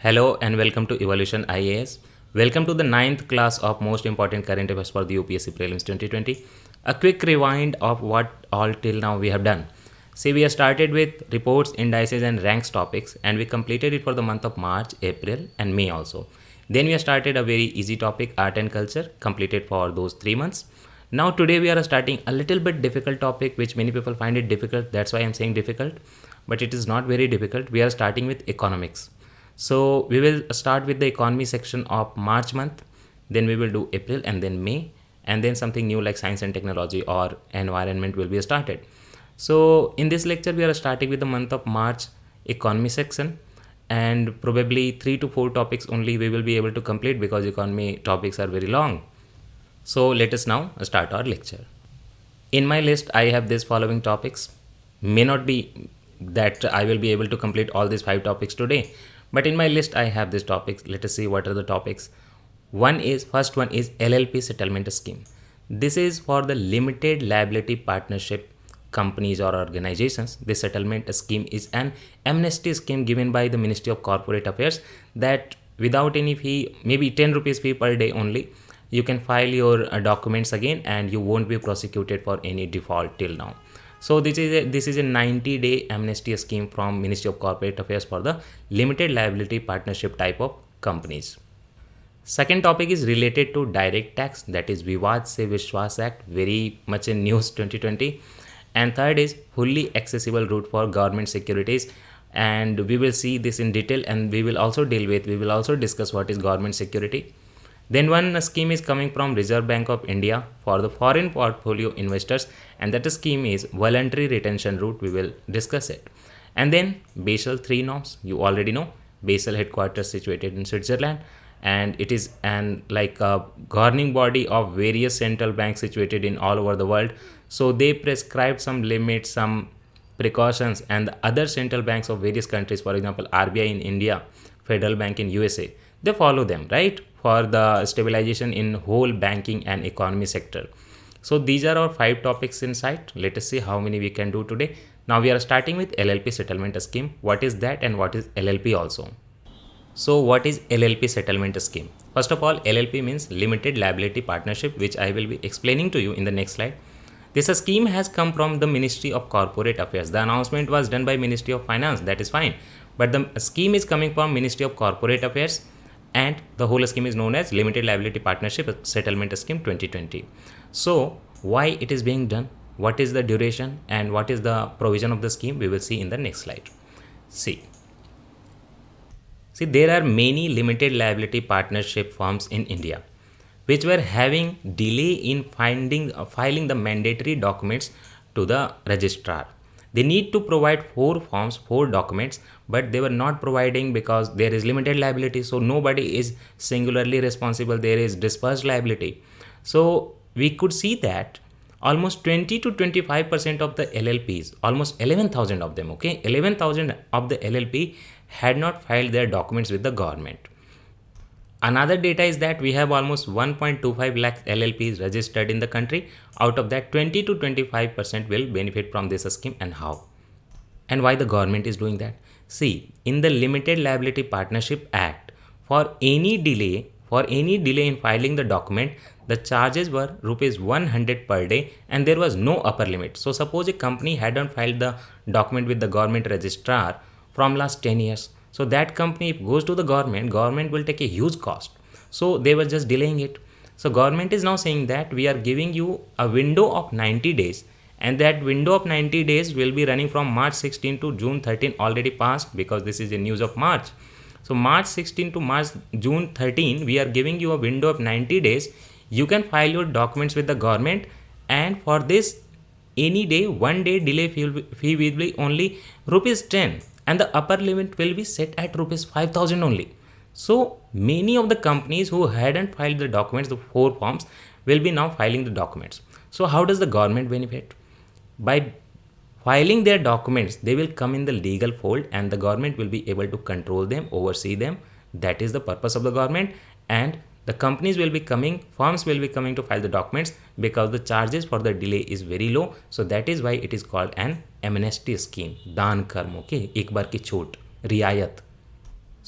Hello and welcome to Evolution IAS. Welcome to the ninth class of most important current affairs for the UPSC Prelims 2020. A quick rewind of what all till now we have done. See, we have started with reports, indices, and ranks topics, and we completed it for the month of March, April, and May also. Then we have started a very easy topic, art and culture, completed for those 3 months. Now today we are starting a little bit difficult topic, which many people find it difficult. That's why I'm saying difficult, but it is not very difficult. We are starting with economics. So we will start with the economy section of March month, then we will do April and then May, and then something new like science and technology or environment will be started. So in this lecture we are starting with the month of March economy section, and probably 3 to 4 topics only we will be able to complete because economy topics are very long. So let us now start our lecture. In my list I have these following topics. May not be that I will be able to complete all these 5 topics today, but in my list I have these topics. Let us see what are the topics. First one is LLP settlement scheme. This is for the limited liability partnership companies or organizations. This settlement scheme is an amnesty scheme given by the Ministry of Corporate Affairs, that without any fee, maybe 10 rupees fee per day only, you can file your documents again and you won't be prosecuted for any default till now. So this is a 90-day amnesty scheme from Ministry of Corporate Affairs for the limited liability partnership type of companies. Second topic is related to direct tax, that is Vivad Se Vishwas Act, very much in news 2020. And third is fully accessible route for government securities, and we will see this in detail, and we will also discuss what is government security. Then one scheme is coming from Reserve Bank of India for the foreign portfolio investors, and that scheme is voluntary retention route. We will discuss it. And then Basel III norms, you already know. Basel headquarters situated in Switzerland, and it is an like a governing body of various central banks situated in all over the world. So they prescribe some limits, some precautions, and the other central banks of various countries, for example RBI in India, Federal Bank in USA, they follow them, right, for the stabilization in whole banking and economy sector. So these are our 5 topics in sight. Let us see how many we can do today. Now we are starting with LLP settlement scheme. What is that and what is LLP also? So what is LLP settlement scheme? First of all, LLP means limited liability partnership, which I will be explaining to you in the next slide. This scheme has come from the Ministry of Corporate Affairs. The announcement was done by Ministry of Finance, that is fine. But the scheme is coming from Ministry of Corporate Affairs, and the whole scheme is known as Limited Liability Partnership Settlement Scheme 2020. So why it is being done, what is the duration, and what is the provision of the scheme, we will see in the next slide. See, there are many limited liability partnership firms in India which were having delay in filing the mandatory documents to the registrar. They need to provide 4 documents, but they were not providing because there is limited liability. So nobody is singularly responsible. There is dispersed liability. So we could see that almost 20 to 25% of the LLPs, almost 11,000 of them, 11,000 of the LLP had not filed their documents with the government. Another data is that we have almost 1.25 lakh LLPs registered in the country. Out of that, 20 to 25% will benefit from this scheme. And how? And why the government is doing that? See, in the Limited Liability Partnership Act, for any delay in filing the document, the charges were rupees 100 per day, and there was no upper limit. So suppose a company hadn't filed the document with the government registrar from last 10 years. So that company, if goes to the government will take a huge cost. So they were just delaying it. So government is now saying that we are giving you a window of 90 days, and that window of 90 days will be running from March 16 to June 13, already passed because this is the news of March. So March 16 to June 13, we are giving you a window of 90 days. You can file your documents with the government, and for this, any day, 1 day delay fee will be only rupees 10, and the upper limit will be set at rupees 5,000 only. So many of the companies who hadn't filed the documents, the 4 forms, will be now filing the documents. So how does the government benefit? By filing their documents, they will come in the legal fold, and the government will be able to control them, oversee them. That is the purpose of the government. And the companies will be coming, firms will be coming to file the documents because the charges for the delay is very low. So that is why it is called an amnesty scheme. दान कर्म, एक बार की छूट, रियायत.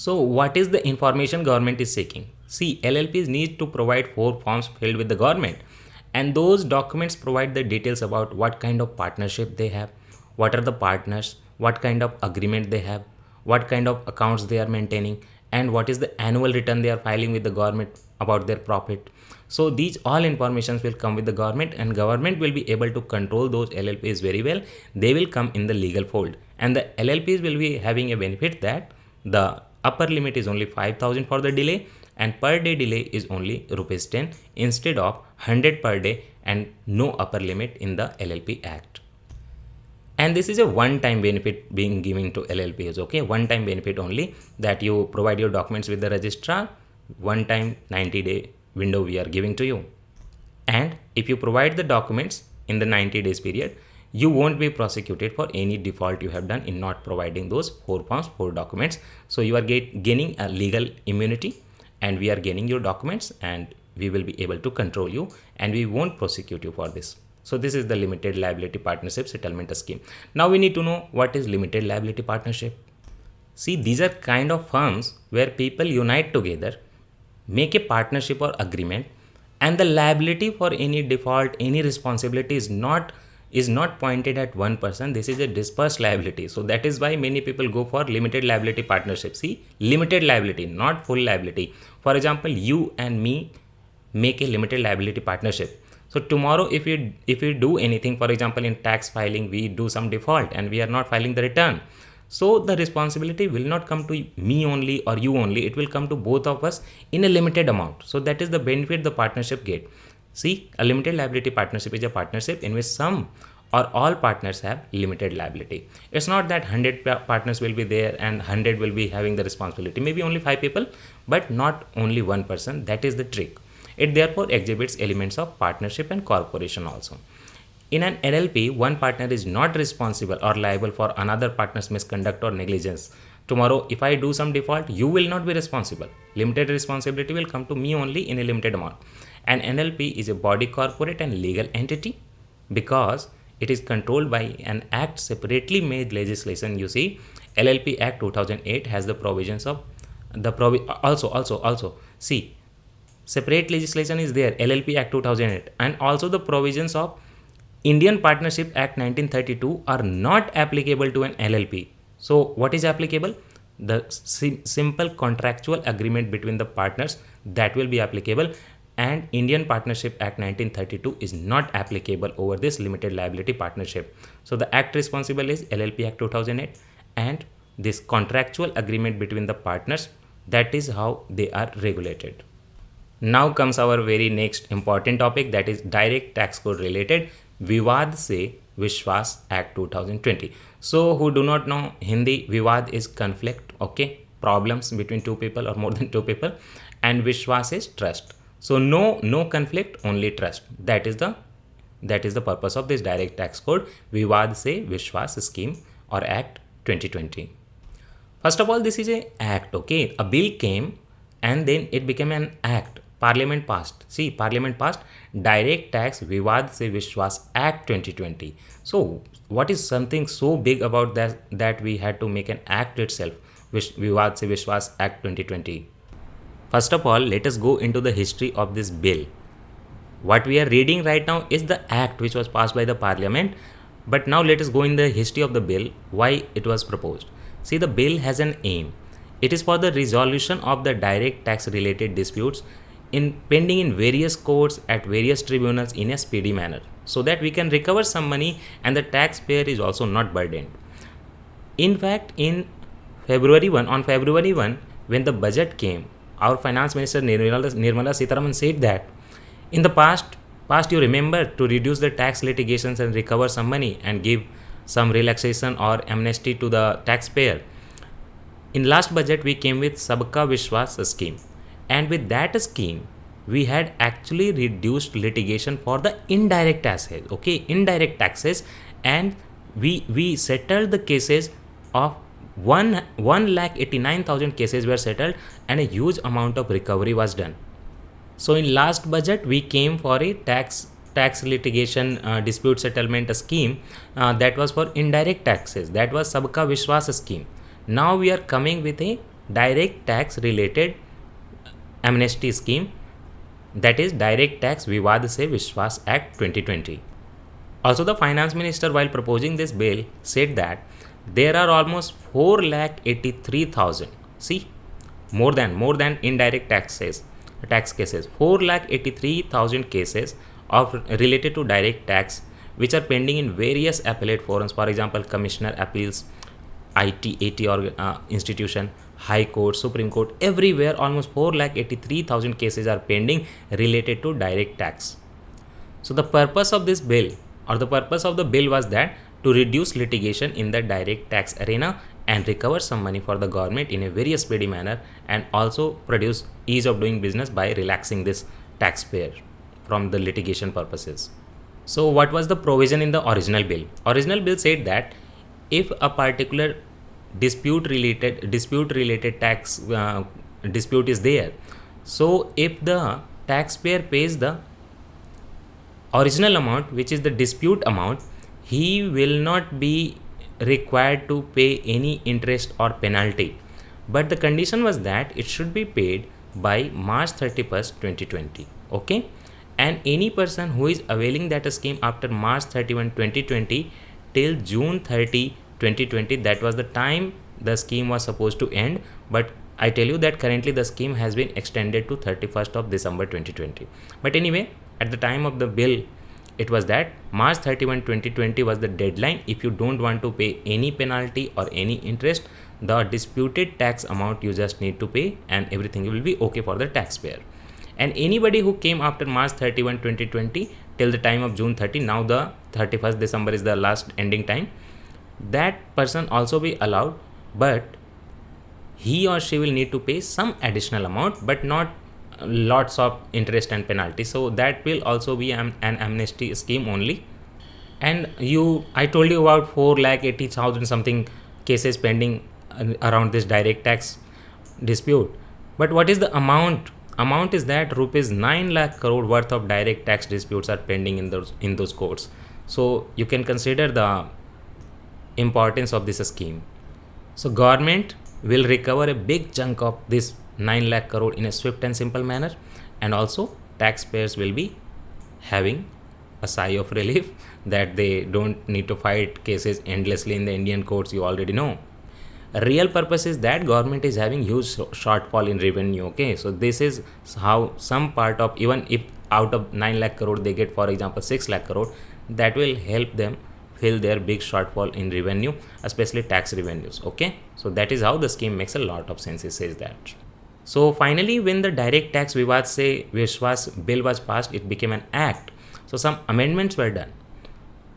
So what is the information government is seeking? See, LLPs need to provide 4 forms filled with the government, and those documents provide the details about what kind of partnership they have, what are the partners, what kind of agreement they have, what kind of accounts they are maintaining, and what is the annual return they are filing with the government about their profit. So these all informations will come with the government, and government will be able to control those LLPs very well. They will come in the legal fold, and the LLPs will be having a benefit that the upper limit is only 5,000 for the delay, and per day delay is only rupees 10 instead of 100 per day, and no upper limit in the LLP Act. And this is a one-time benefit being given to LLPs. Okay, one-time benefit only, that you provide your documents with the registrar, one-time 90-day window we are giving to you. And if you provide the documents in the 90 days period, you won't be prosecuted for any default you have done in not providing those 4 forms, 4 documents. So you are gaining a legal immunity, and we are gaining your documents, and we will be able to control you, and we won't prosecute you for this. So this is the limited liability partnership settlement scheme. Now we need to know what is limited liability partnership. See, these are kind of firms where people unite together, make a partnership or agreement, and the liability for any default, any responsibility is not pointed at one person. This is a dispersed liability. So that is why many people go for limited liability partnership. See, limited liability, not full liability. For example, you and me make a limited liability partnership. So tomorrow if we do anything, for example in tax filing, we do some default and we are not filing the return, so the responsibility will not come to me only or you only, it will come to both of us in a limited amount. So that is the benefit the partnership get. See, a limited liability partnership is a partnership in which some or all partners have limited liability. It's not that 100 partners will be there and 100 will be having the responsibility. Maybe only 5 people, but not only one person. That is the trick. It therefore exhibits elements of partnership and corporation also. In an LLP, one partner is not responsible or liable for another partner's misconduct or negligence. Tomorrow, if I do some default, you will not be responsible. Limited responsibility will come to me only in a limited amount. An NLP is a body corporate and legal entity because it is controlled by an act separately made legislation. You see, LLP Act 2008 has the provisions of the also see, separate legislation is there, LLP Act 2008, and also the provisions of Indian Partnership Act 1932 are not applicable to an LLP. So what is applicable? The simple contractual agreement between the partners, that will be applicable, and Indian Partnership Act 1932 is not applicable over this limited liability partnership. So the act responsible is LLP Act 2008, and this contractual agreement between the partners, that is how they are regulated. Now comes our very next important topic, that is direct tax code related Vivad se Vishwas Act 2020. So who do not know Hindi, Vivad is conflict, okay, problems between two people or more than two people, and Vishwas is trust. So no conflict, only trust. That is the purpose of this direct tax code Vivad se Vishwas scheme or Act 2020. First of all, this is a act, okay, a bill came and then it became an act. Parliament passed. See, Parliament passed Direct Tax Vivad se Vishwas Act 2020. So what is something so big about that we had to make an act itself, Vivad se Vishwas Act 2020? First of all, let us go into the history of this bill. What we are reading right now is the act which was passed by the Parliament, but now let us go in the history of the bill, why it was proposed. See, the bill has an aim. It is for the resolution of the direct tax related disputes pending in various courts at various tribunals in a speedy manner, so that we can recover some money and the taxpayer is also not burdened. In fact, on February 1, when the budget came, our finance minister Nirmala Sitharaman said that in the past you remember, to reduce the tax litigations and recover some money and give some relaxation or amnesty to the taxpayer. In last budget, we came with Sabka Vishwas scheme. And with that scheme, we had actually reduced litigation for the indirect taxes, okay, indirect taxes, and we settled the cases of 1,89,000 cases were settled, and a huge amount of recovery was done. So in last budget, we came for a tax litigation dispute settlement scheme that was for indirect taxes. That was Sabka Vishwas scheme. Now we are coming with a direct tax related amnesty scheme, that is Direct Tax Vivad Se Vishwas Act 2020. Also, the finance minister, while proposing this bill, said that there are almost 4,83,000. See, more than indirect tax cases. 4,83,000 cases of related to direct tax, which are pending in various appellate forums. For example, Commissioner Appeals, ITAT or institution, High Court, Supreme Court, everywhere almost 4,83,000 cases are pending related to direct tax. So the purpose of this bill, or the purpose of the bill, was that to reduce litigation in the direct tax arena and recover some money for the government in a very speedy manner, and also produce ease of doing business by relaxing this taxpayer from the litigation purposes. So what was the provision in the original bill? Original bill said that if a particular dispute related tax dispute is there, so if the taxpayer pays the original amount, which is the dispute amount, he will not be required to pay any interest or penalty, but the condition was that it should be paid by March 31st 2020. Okay, and any person who is availing that scheme after March 31 2020 till June 30 2020, that was the time the scheme was supposed to end, but I tell you that currently the scheme has been extended to 31st of December 2020. But anyway, at the time of the bill, it was that March 31 2020 was the deadline. If you don't want to pay any penalty or any interest, the disputed tax amount you just need to pay, and everything will be okay for the taxpayer. And anybody who came after March 31 2020 till the time of June 30, now the 31st December is the last ending time, that person also be allowed, but he or she will need to pay some additional amount, but not lots of interest and penalty. So that will also be an amnesty scheme only. And I told you about 4,80,000 something cases pending around this direct tax dispute. But what is the amount? Amount is that rupees 9 lakh crore worth of direct tax disputes are pending in those courts. So you can consider the importance of this scheme. So government will recover a big chunk of this 9 lakh crore in a swift and simple manner, and also taxpayers will be having a sigh of relief that they don't need to fight cases endlessly in the Indian courts. You already know. A real purpose is that government is having huge shortfall in revenue. Okay, so this is how some part of, even if out of 9 lakh crore they get, for example, 6 lakh crore, that will help them fill their big shortfall in revenue, especially tax revenues. Okay, so that is how the scheme makes a lot of sense. It says that. So finally, when the Direct Tax Vivad Se Vishwas bill was passed, it became an act. So some amendments were done.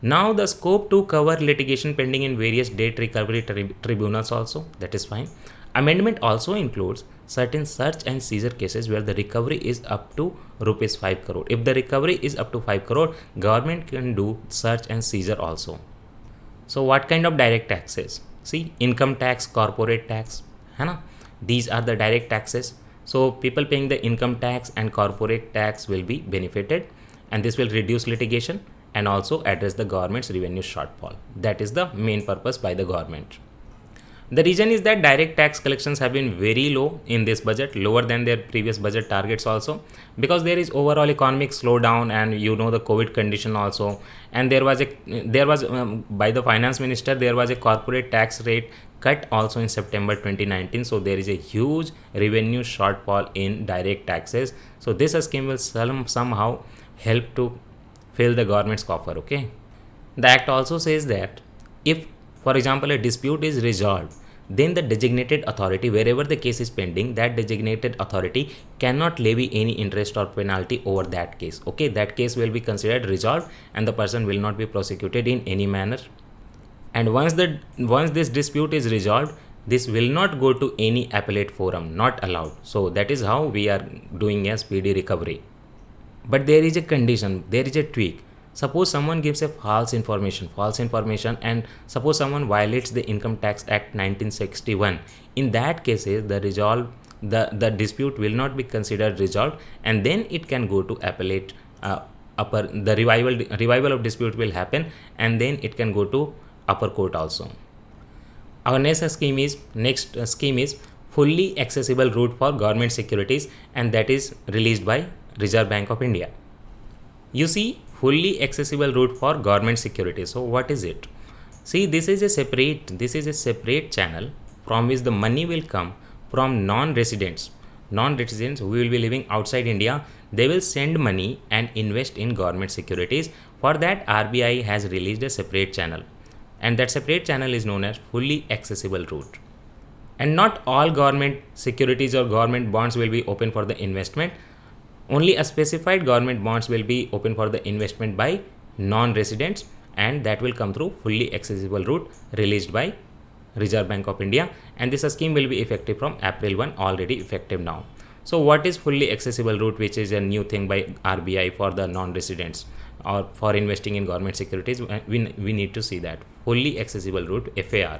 Now the scope to cover litigation pending in various debt recovery tribunals also, that is fine. Amendment also includes certain search and seizure cases where the recovery is up to rupees 5 crore. If the recovery is up to 5 crore, government can do search and seizure also. So what kind of direct taxes? See, income tax, corporate tax, है ना? These are the direct taxes. So people paying the income tax and corporate tax will be benefited, and this will reduce litigation and also address the government's revenue shortfall. That is the main purpose by the government. The reason is that direct tax collections have been very low in this budget, lower than their previous budget targets also, because there is overall economic slowdown, and you know the COVID condition also, and there was by the finance minister, there was a corporate tax rate cut also in September 2019. So there is a huge revenue shortfall in direct taxes. So this scheme will somehow help to fill the government's coffer. Okay, the act also says that if, for example, a dispute is resolved, then the designated authority, wherever the case is pending, that designated authority cannot levy any interest or penalty over that case. Okay, that case will be considered resolved and the person will not be prosecuted in any manner. And once this dispute is resolved, this will not go to any appellate forum, not allowed. So that is how we are doing a speedy recovery. But there is a condition, there is a tweak. Suppose someone gives a false information, and suppose someone violates the Income Tax Act 1961. In that case, the dispute will not be considered resolved, and then it can go to appellate. The revival of dispute will happen, and then it can go to upper court also. Our next scheme is fully accessible route for government securities, and that is released by Reserve Bank of India. You see, fully accessible route for government securities. So what is it? See, this is a separate channel from which the money will come from non-residents. Non-residents who will be living outside India, they will send money and invest in government securities. For that, RBI has released a separate channel, and that separate channel is known as fully accessible route. And not all government securities or government bonds will be open for the investment. Only a specified government bonds will be open for the investment by non-residents, and that will come through fully accessible route released by Reserve Bank of India, and this scheme will be effective from April 1, already effective now. So what is fully accessible route, which is a new thing by RBI for the non-residents or for investing in government securities? We need to see that fully accessible route, FAR.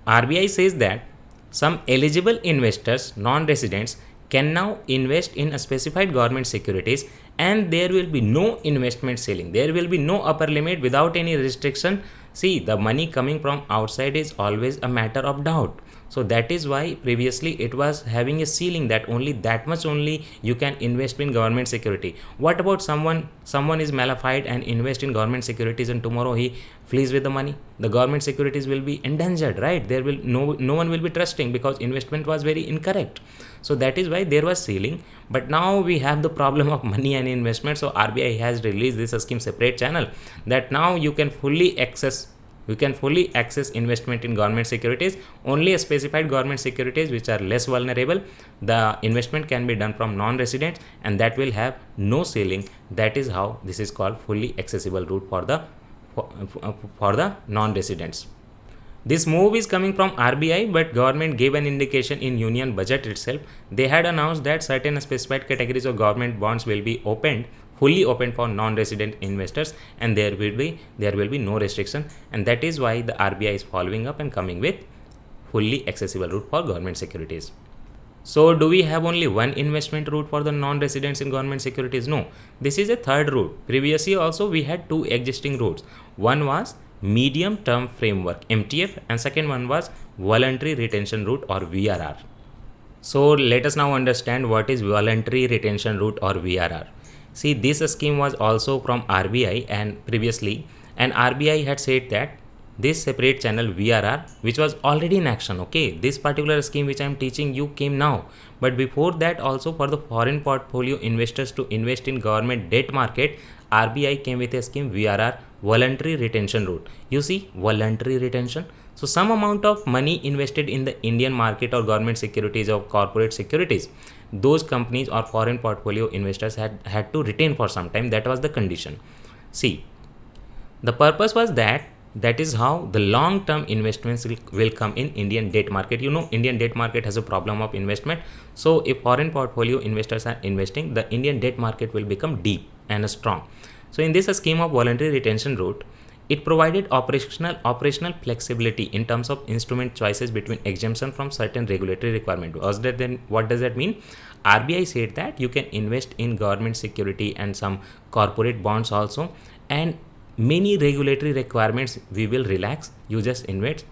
RBI says that some eligible investors, non-residents, can now invest in a specified government securities, and there will be no investment ceiling. There will be no upper limit without any restriction. See, the money coming from outside is always a matter of doubt. So that is why previously it was having a ceiling that only that much only you can invest in government security. What about someone is malified and invest in government securities, and tomorrow he flees with the money? The government securities will be endangered, right? There will no one will be trusting because investment was very incorrect. So that is why there was ceiling. But now we have the problem of money and investment. So RBI has released this scheme separate channel that now you can fully access investment in government securities. Only a specified government securities which are less vulnerable, the investment can be done from non-residents, and that will have no ceiling. That is how this is called fully accessible route for the non-residents. This move is coming from RBI, but government gave an indication in union budget itself. They had announced that certain specified categories of government bonds will be fully opened for non-resident investors, and there will be no restriction, and that is why the RBI is following up and coming with fully accessible route for government securities. So do we have only one investment route for the non-residents in government securities? No, this is a third route. Previously also we had two existing routes. One was medium term framework, MTF, and second one was voluntary retention route, or VRR. So let us now understand what is voluntary retention route, or VRR. See, this scheme was also from RBI and previously, and RBI had said that this separate channel VRR, which was already in action, okay, this particular scheme which I am teaching you came now, but before that also for the foreign portfolio investors to invest in government debt market, RBI came with a scheme VRR, voluntary retention route. You see, voluntary retention. So some amount of money invested in the Indian market or government securities or corporate securities, those companies or foreign portfolio investors had to retain for some time. That was the condition. See, the purpose was that is how the long term investments will come in Indian debt market. You know, Indian debt market has a problem of investment. So if foreign portfolio investors are investing, the Indian debt market will become deep and strong. So in this scheme of voluntary retention route, it provided operational flexibility in terms of instrument choices between exemption from certain regulatory requirement. What does that mean? RBI said that you can invest in government security and some corporate bonds also, and many regulatory requirements we will relax. You just invest,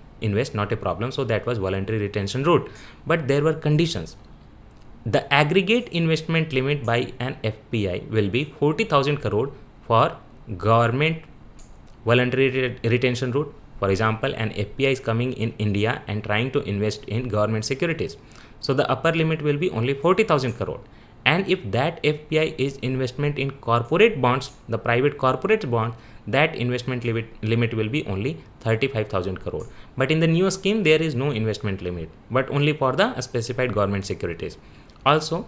not a problem. So that was voluntary retention route, but there were conditions. The aggregate investment limit by an FPI will be 40,000 crore for government voluntary retention route. For example, an FPI is coming in India and trying to invest in government securities. So the upper limit will be only 40,000 crore. And if that FPI is investment in corporate bonds, the private corporate bond, that investment limit will be only 35,000 crore. But in the new scheme, there is no investment limit, but only for the specified government securities. Also,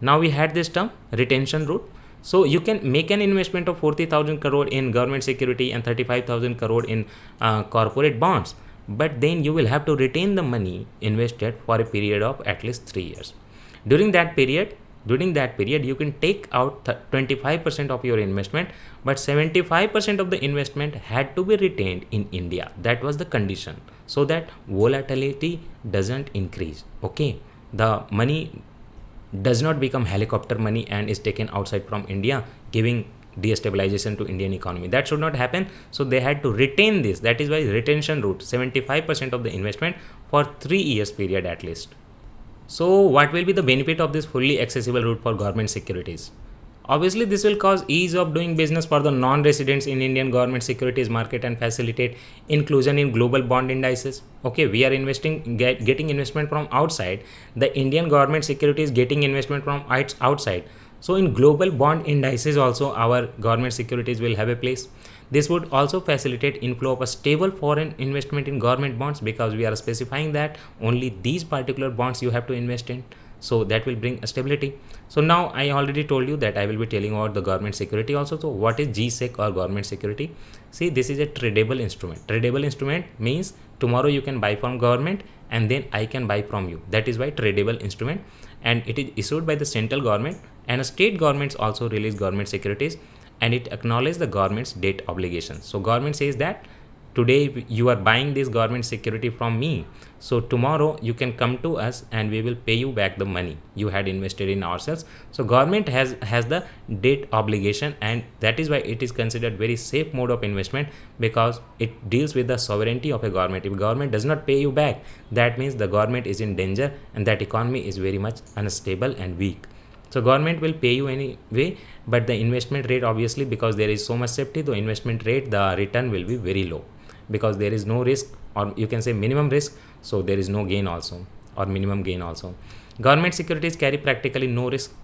now we had this term retention route. So you can make an investment of 40,000 crore in government security and 35,000 crore in corporate bonds, but then you will have to retain the money invested for a period of at least 3 years. During that period, you can take out 25% of your investment, but 75% of the investment had to be retained in India. That was the condition, so that volatility doesn't increase. Okay, the money does not become helicopter money and is taken outside from India, giving destabilization to Indian economy. That should not happen. So they had to retain this. That is why retention route, 75% of the investment for 3 years period at least. So what will be the benefit of this fully accessible route for government securities? Obviously, this will cause ease of doing business for the non-residents in Indian government securities market and facilitate inclusion in global bond indices. Okay, we are getting investment from outside. The Indian government securities getting investment from outside. So in global bond indices also our government securities will have a place. This would also facilitate inflow of a stable foreign investment in government bonds, because we are specifying that only these particular bonds you have to invest in. So that will bring a stability. So now I already told you that I will be telling about the government security also. So what is GSEC or government security? See, this is a tradable instrument. Tradable instrument means tomorrow you can buy from government and then I can buy from you. That is why tradable instrument, and it is issued by the central government, and state governments also release government securities, and it acknowledges the government's debt obligations. So government says that today you are buying this government security from me, so tomorrow you can come to us and we will pay you back the money you had invested in ourselves. So government has the debt obligation, and that is why it is considered very safe mode of investment, because it deals with the sovereignty of a government. If government does not pay you back, that means the government is in danger and that economy is very much unstable and weak. So government will pay you anyway, but the investment rate, obviously because there is so much safety, the investment rate, the return will be very low, because there is no risk, or you can say minimum risk, so there is no gain also, or minimum gain also. Government securities carry practically no risk.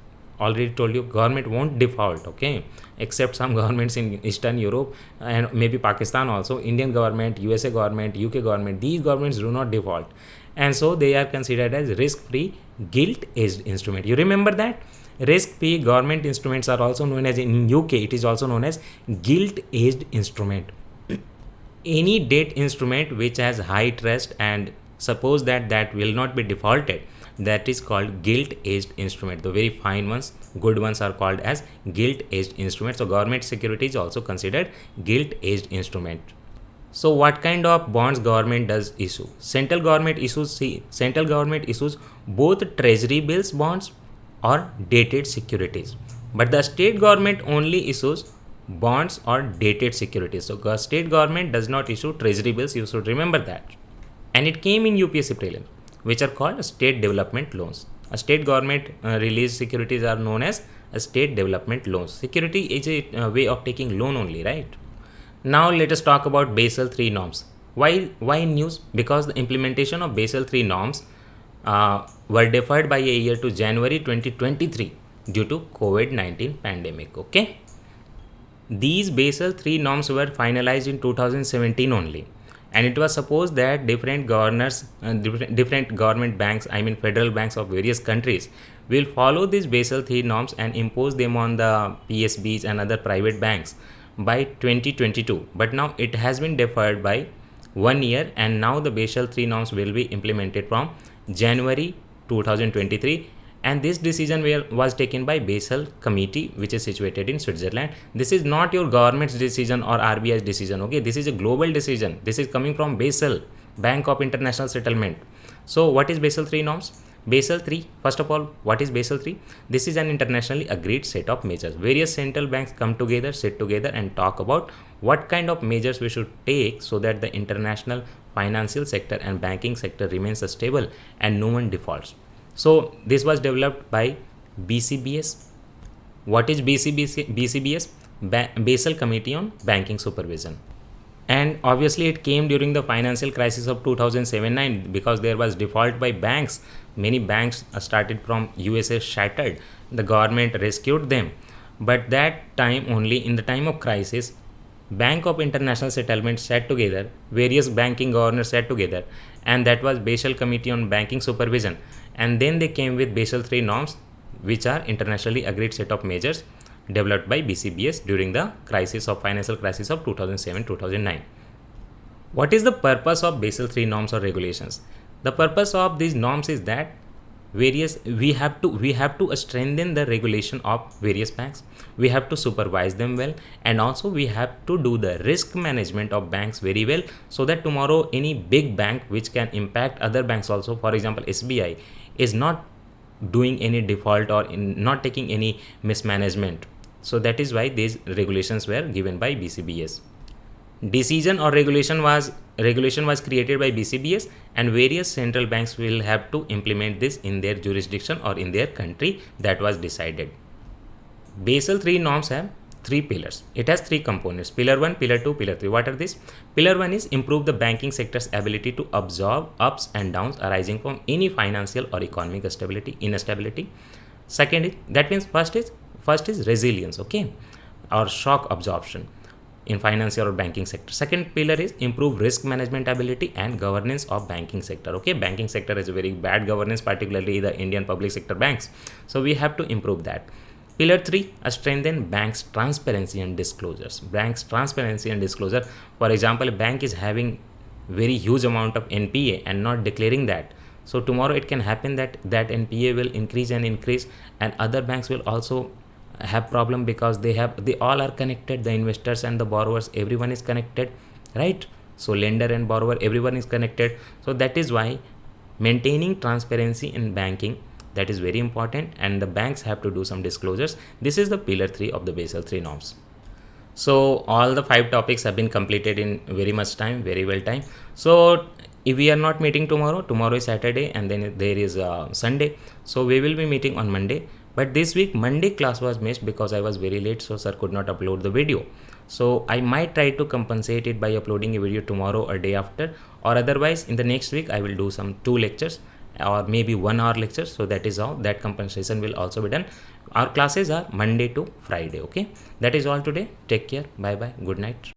Already told you, government won't default, okay, except some governments in Eastern Europe and maybe Pakistan also. Indian government, USA government, UK government, these governments do not default, and so they are considered as risk-free gilt-edged instrument. You remember that risk-free government instruments are also known as, in UK it is also known as gilt-edged instrument. Any debt instrument which has high trust and suppose that will not be defaulted, that is called gilt-edged instrument. The very fine ones, good ones are called as gilt-edged instruments. So government security is also considered gilt-edged instrument. So what kind of bonds government does issue? Central government issues both treasury bills bonds or dated securities, but the state government only issues bonds or dated securities. So state government does not issue treasury bills, you should remember that. And it came in UPSC prelim, which are called state development loans. A state government released securities are known as state development loans. Security is a way of taking loan only, right? Now let us talk about Basel III norms. Why news? Because the implementation of Basel III norms were deferred by a year to January 2023 due to COVID-19 pandemic. Okay. These Basel III norms were finalized in 2017 only, and it was supposed that different governors, different government banks, I mean federal banks of various countries, will follow these Basel III norms and impose them on the PSBs and other private banks by 2022. But now it has been deferred by 1 year, and now the Basel III norms will be implemented from January 2023. And this decision was taken by Basel Committee, which is situated in Switzerland. This is not your government's decision or RBI's decision. Okay, this is a global decision. This is coming from Basel, Bank of International Settlement. So what is Basel III norms? Basel III, first of all, what is Basel III? This is an internationally agreed set of measures. Various central banks come together, sit together and talk about what kind of measures we should take so that the international financial sector and banking sector remains stable and no one defaults. So this was developed by BCBS. What is BCBS? Basel Committee on Banking Supervision. And obviously it came during the financial crisis of 2007-9, because there was default by banks. Many banks started from USA shattered. The government rescued them. But that time only, in the time of crisis, Bank of International Settlement sat together, various banking governors sat together, and that was Basel Committee on Banking Supervision. And then they came with Basel III norms, which are internationally agreed set of measures developed by BCBS during the financial crisis of 2007-2009. What is the purpose of Basel III norms or regulations? The purpose of these norms is that we have to strengthen the regulation of various banks. We have to supervise them well, and also we have to do the risk management of banks very well, so that tomorrow any big bank which can impact other banks also, for example SBI, is not doing any default or not taking any mismanagement. So that is why these regulations were given by BCBS. decision or regulation was created by BCBS, and various central banks will have to implement this in their jurisdiction or in their country. That was decided. Basel 3 norms have three pillars. It has three components: pillar 1, pillar 2, pillar 3. What are these? Pillar 1 is improve the banking sector's ability to absorb ups and downs arising from any financial or economic instability. Second is, that means first is resilience, okay, or shock absorption in financial or banking sector. Second pillar is improve risk management ability and governance of banking sector. Okay, banking sector is a very bad governance, particularly the Indian public sector banks, so we have to improve that. Pillar 3, strengthen banks transparency and disclosures. Banks transparency and disclosure, for example, a bank is having very huge amount of NPA and not declaring that, so tomorrow it can happen that NPA will increase, and other banks will also have problem, because they all are connected, the investors and the borrowers, everyone is connected, right? So lender and borrower, everyone is connected. So that is why maintaining transparency in banking, that is very important, and the banks have to do some disclosures. This is the pillar 3 of the Basel 3 norms. So all the 5 topics have been completed in very much time, very well time. So if we are not meeting tomorrow is Saturday, and then there is Sunday, so we will be meeting on Monday. But this week Monday class was missed because I was very late, so sir could not upload the video. So I might try to compensate it by uploading a video tomorrow or day after, or otherwise in the next week I will do some 2 lectures or maybe 1 hour lectures. So that is how that compensation will also be done. Our classes are Monday to Friday. Okay, that is all today. Take care. Bye bye. Good night.